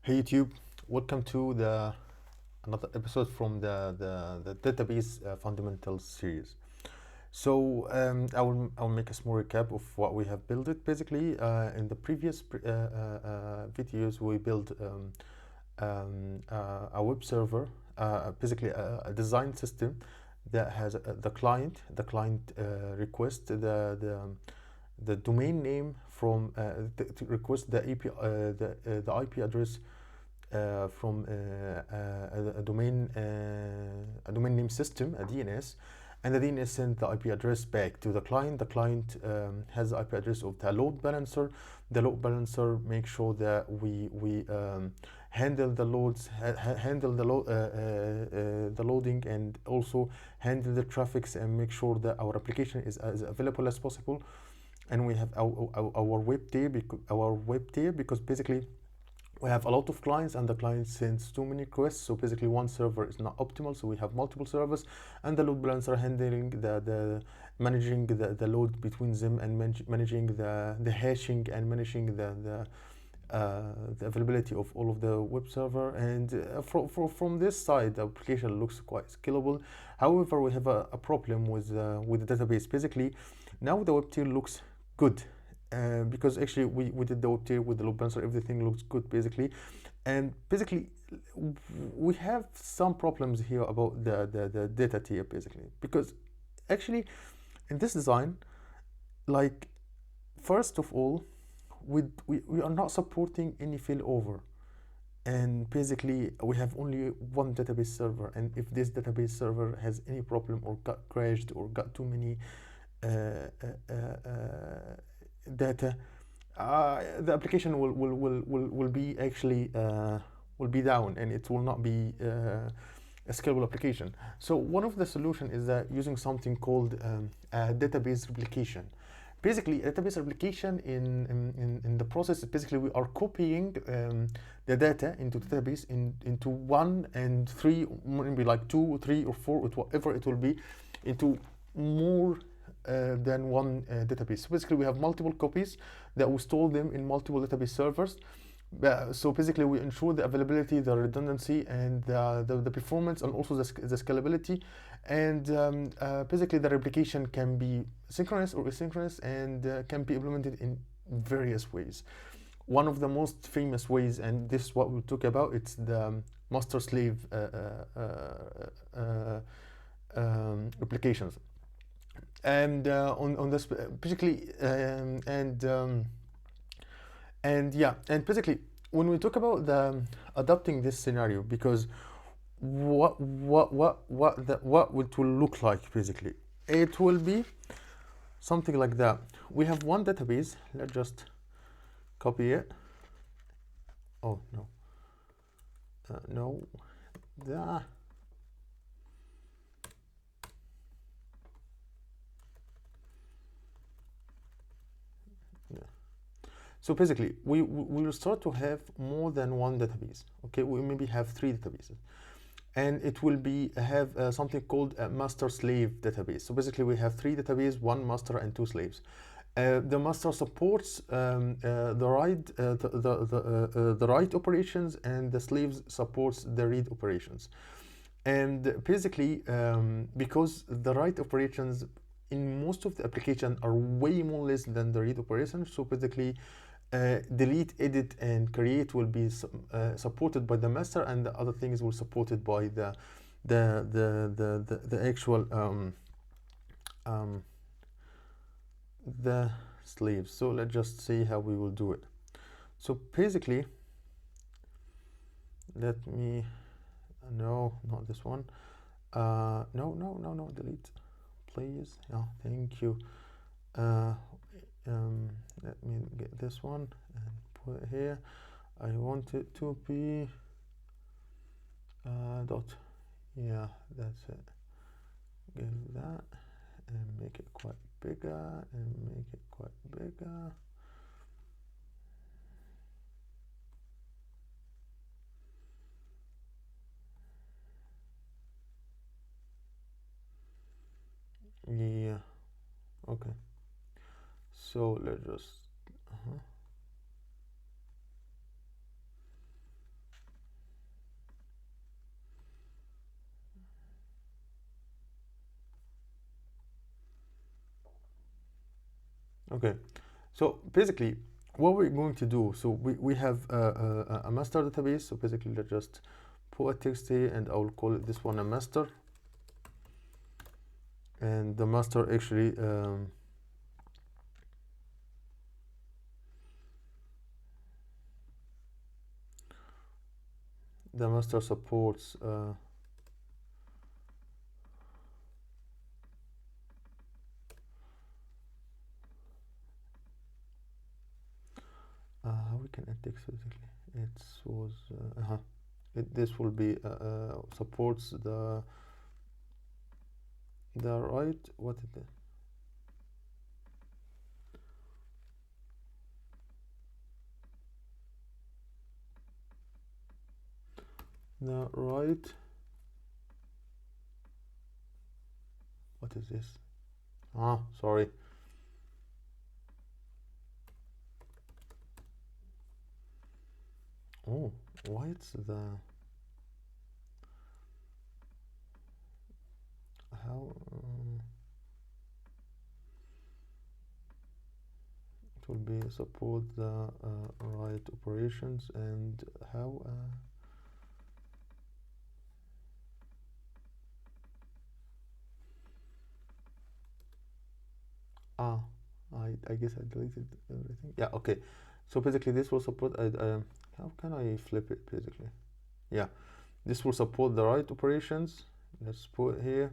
Hey YouTube, welcome to the another episode from the database fundamentals series. I will make a small recap of what we have built. It basically in the previous videos we built a web server, basically a design system that has the client request the domain name from to request the the IP address from a domain name system, a DNS, and the DNS sent the IP address back to the client. The client has the IP address of the load balancer. The load balancer makes sure that we handle the loads, handle the loading, and also handle the traffics and make sure that our application is as available as possible. And we have our web tier because basically we have a lot of clients and the client sends too many requests, so basically one server is not optimal, so we have multiple servers, and the load balancer handling the managing the load between them and managing the hashing and managing the availability of all of the web server. And from this side the application looks quite scalable. However, we have a problem with the database. Basically now the web tier looks good, because actually we did the web tier with the load balancer, everything looks good basically. And basically we have some problems here about the data tier basically, because actually in this design, like, first of all, we are not supporting any failover, and basically we have only one database server, and if this database server has any problem or got crashed or got too many uh, uh, uh, data, the application will be actually will be down, and it will not be a scalable application. So one of the solution is that using something called database replication. Basically, database replication in the process is basically we are copying the data into database into 1 and 3, maybe like 2 or 3 or 4, whatever it will be, into more than one database. So basically we have multiple copies that we store them in multiple database servers. So basically we ensure the availability, the redundancy, and the performance, and also the scalability. And basically the replication can be synchronous or asynchronous, and can be implemented in various ways. One of the most famous ways, and this is what we'll talk about, it's the master slave replications. And on this basically and yeah, and basically when we talk about the adopting this scenario, because what it will look like, basically it will be something like that. We have one database. Let's just copy it. Oh no, no, the so basically we will start to have more than one database. Okay, we maybe have 3 databases, and it will be have something called a master slave database. So basically we have 3 databases, 1 master and 2 slaves. The master supports the write operations, and the slaves supports the read operations. And basically because the write operations in most of the application are way more less than the read operations, so basically delete, edit, and create will be supported by the master, and the other things will supported by the actual the slaves. So let's just see how we will do it. So basically, let me no, not this one. No, delete, please. Yeah, thank you. uh, Let me get this one and put it here. I want it to be dot. Yeah, that's it. Give that and make it quite bigger, and make it quite bigger. Yeah, okay. So let's just Okay, so basically what we're going to do, so we have a master database. So basically let's just put a text here, and I will call it this one a master. And the master actually the master supports how we can add text basically. It was this will be supports the right, what is it, the right, what is this, sorry, oh, why it's the how it will be support the right operations, and how I guess I deleted everything. Yeah, okay. So basically this will support how can I flip it basically? Yeah, this will support the right operations. Let's put it here,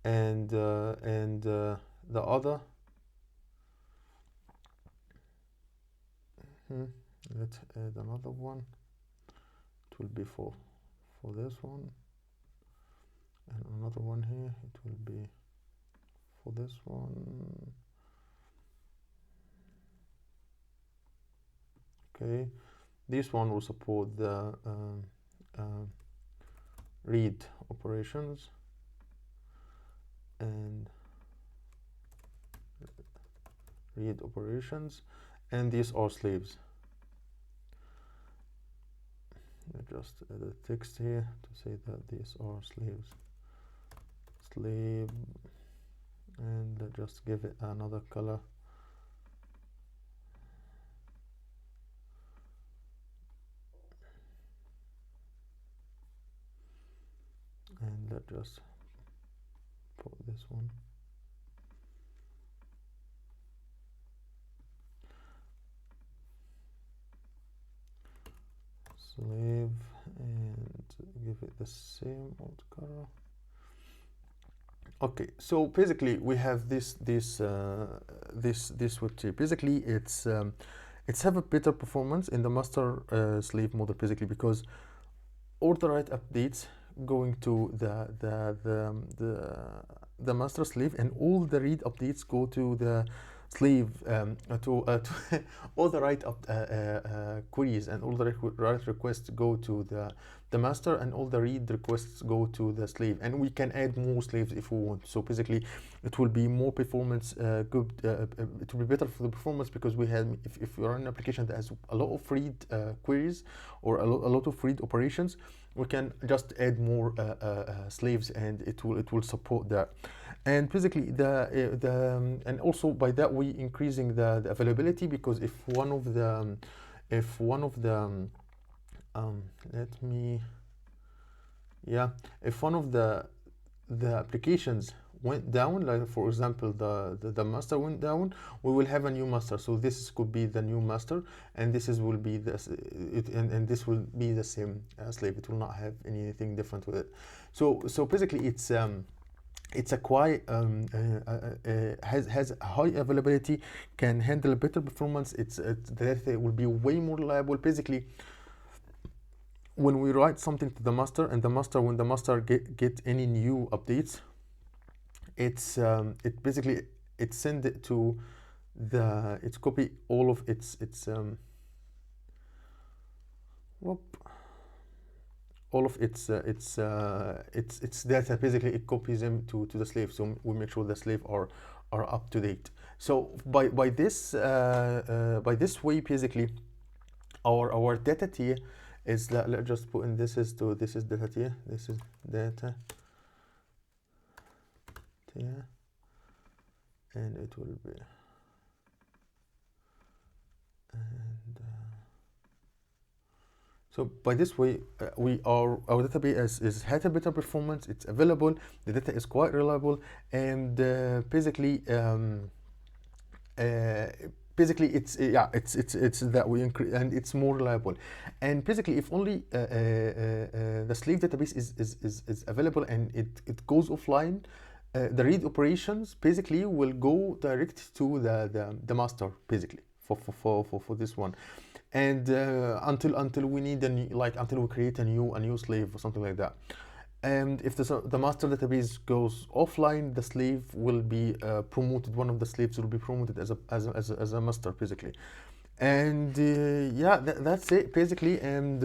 and the other let's add another one. It will be for this one, and another one here. It will be for this one. Okay, this one will support the read operations, and read operations, and these are slaves. Just add a text here to say that these are slaves. Slave, and just give it another color. And let's just put this one. Slave, and give it the same old color. Okay, so basically we have this web tree. Basically it's have a better performance in the master slave model, basically because all the write updates going to the master slave, and all the read updates go to the slave, to all the write up queries, and all the write requests go to the master, and all the read requests go to the slave, and we can add more slaves if we want. So basically it will be more performance good, it will be better for the performance, because we have, if you run an application that has a lot of read queries, or a lot of read operations, we can just add more slaves, and it will support that. And basically and also by that we increasing the availability, because if one of the let me, yeah, if one of the applications went down, like for example the master went down, we will have a new master. So this could be the new master, and this is will be this and this will be the same slave. It will not have anything different with it. So basically it's a quite has high availability, can handle better performance. The data will be way more reliable. Basically when we write something to the master, and when the master get any new updates, it basically it send it to it's copy all of its all of its data. Basically it copies them to the slave, so we make sure the slave are up to date. So by this way, basically our data tier is, let's just put in, this is data tier, this is data tier, and it will be and so by this way, our database has a better performance. It's available. The data is quite reliable, and basically, it's that we increase, and it's more reliable. And basically, if only the slave database is available and it goes offline, the read operations basically will go direct to the master, basically for this one. And until we need until we create a new slave or something like that. And if the master database goes offline, the slave will be promoted. One of the slaves will be promoted as a master, basically. And yeah, that's it basically. And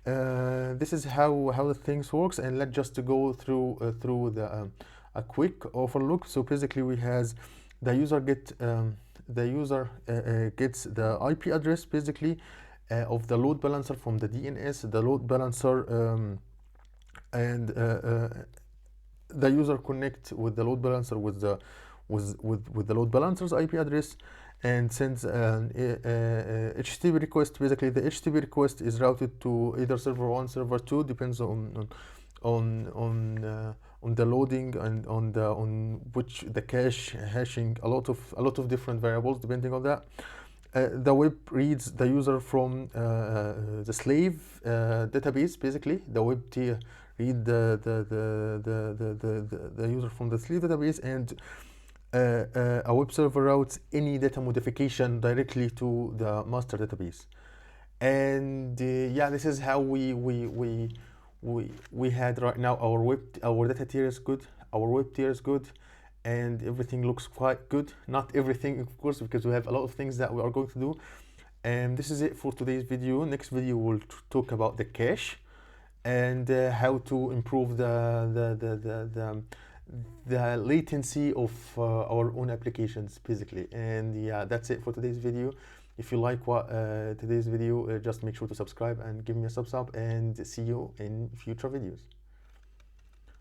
this is how the things works. And let's just go through a quick overlook. So basically, we has the user gets the IP address, basically, of the load balancer from the DNS. The load balancer and the user connect with the load balancer with the load balancer's IP address, and sends an HTTP request. Basically, the HTTP request is routed to either server 1, server 2, depends on the loading and on which the cache hashing, a lot of different variables depending on that. The web reads the user from the slave database. Basically, the web tier read the user from the slave database, and a web server routes any data modification directly to the master database. And yeah, this is how we had right now our data tier is good, our web tier is good, and everything looks quite good. Not everything, of course, because we have a lot of things that we are going to do. And this is it for today's video. Next video we'll talk about the cache and how to improve the latency of our own applications, basically. And yeah, that's it for today's video. If you like today's video, just make sure to subscribe and give me a thumbs up, and see you in future videos.